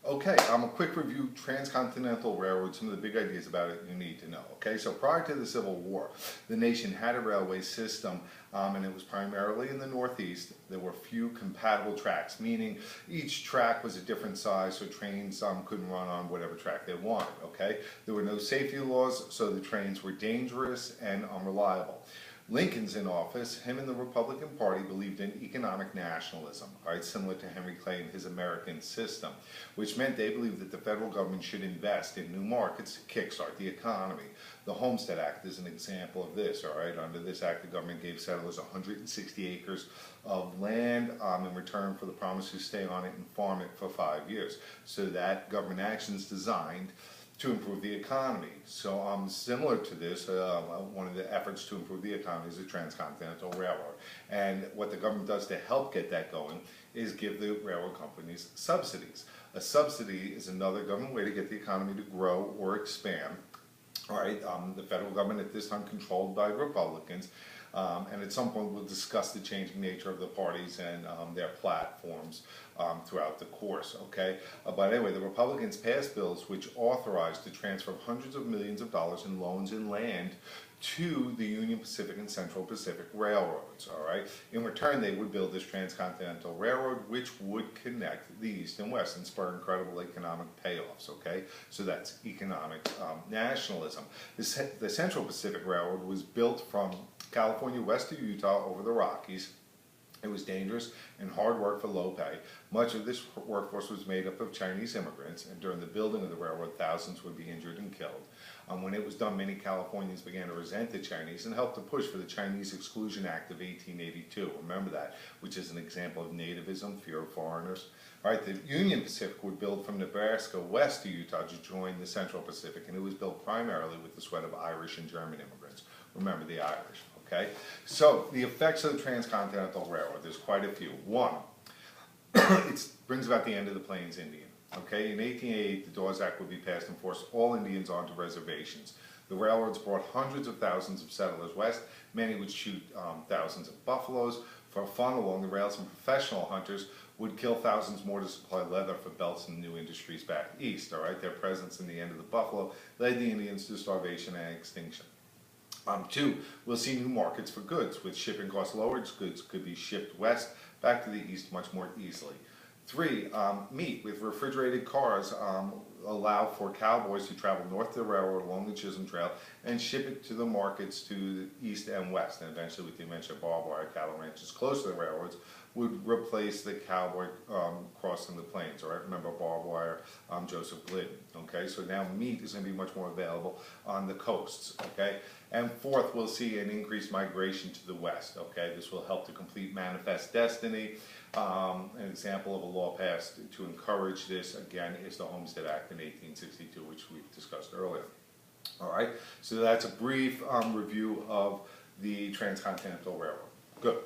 Okay, a quick review, Transcontinental Railroad, some of the big ideas about it you need to know. Okay, so prior to the Civil War, the nation had a railway system, and it was primarily in the Northeast. There were few compatible tracks, meaning each track was a different size, so trains couldn't run on whatever track they wanted. Okay, there were no safety laws, so the trains were dangerous and unreliable. Lincoln's in office. Him and the Republican Party believed in economic nationalism, right, similar to Henry Clay and his American system, which meant they believed that the federal government should invest in new markets to kickstart the economy. The Homestead Act is an example of this, all right. Under this act, the government gave settlers 160 acres of land in return for the promise to stay on it and farm it for 5 years. So that government action is designed to improve the economy. So similar to this, one of the efforts to improve the economy is the Transcontinental Railroad. And what the government does to help get that going is give the railroad companies subsidies. A subsidy is another government way to get the economy to grow or expand. All right, the federal government at this time controlled by Republicans, and at some point we'll discuss the changing nature of the parties and their platforms throughout the course, okay? But anyway, the Republicans passed bills which authorized the transfer of hundreds of millions of dollars in loans and land to the Union Pacific and Central Pacific Railroads, all right? In return, they would build this Transcontinental Railroad, which would connect the East and West and spur incredible economic payoffs, okay? So that's economic nationalism. The Central Pacific Railroad was built from California west to Utah over the Rockies. It was dangerous and hard work for low pay. Much of this workforce was made up of Chinese immigrants, and during the building of the railroad, thousands would be injured and killed. When it was done, many Californians began to resent the Chinese and helped to push for the Chinese Exclusion Act of 1882. Remember that, which is an example of nativism, fear of foreigners. All right, the Union Pacific would build from Nebraska west to Utah to join the Central Pacific, and it was built primarily with the sweat of Irish and German immigrants. Remember the Irish. Okay, so the effects of the Transcontinental Railroad, there's quite a few. One, it brings about the end of the Plains Indian. Okay, in 1888, the Dawes Act would be passed and forced all Indians onto reservations. The railroads brought hundreds of thousands of settlers west. Many would shoot thousands of buffaloes for fun along the rails, and professional hunters would kill thousands more to supply leather for belts and new industries back east. All right, their presence in the end of the buffalo led the Indians to starvation and extinction. Two, we'll see new markets for goods. With shipping costs lowered, goods could be shipped west back to the east much more easily. Three, meat. With refrigerated cars, allow for cowboys to travel north to the railroad along the Chisholm Trail and ship it to the markets to the east and west. And eventually, with the invention of barbed wire, cattle ranches close to the railroads would replace the cowboy crossing the plains. All right, remember barbed wire, Joseph Glidden. Okay, so now meat is going to be much more available on the coasts. Okay, and fourth, we'll see an increased migration to the west. Okay, this will help to complete Manifest Destiny. An example of a law passed to encourage this, again, is the Homestead Act in 1862, which we've discussed earlier. All right, so that's a brief review of the Transcontinental Railroad. Good.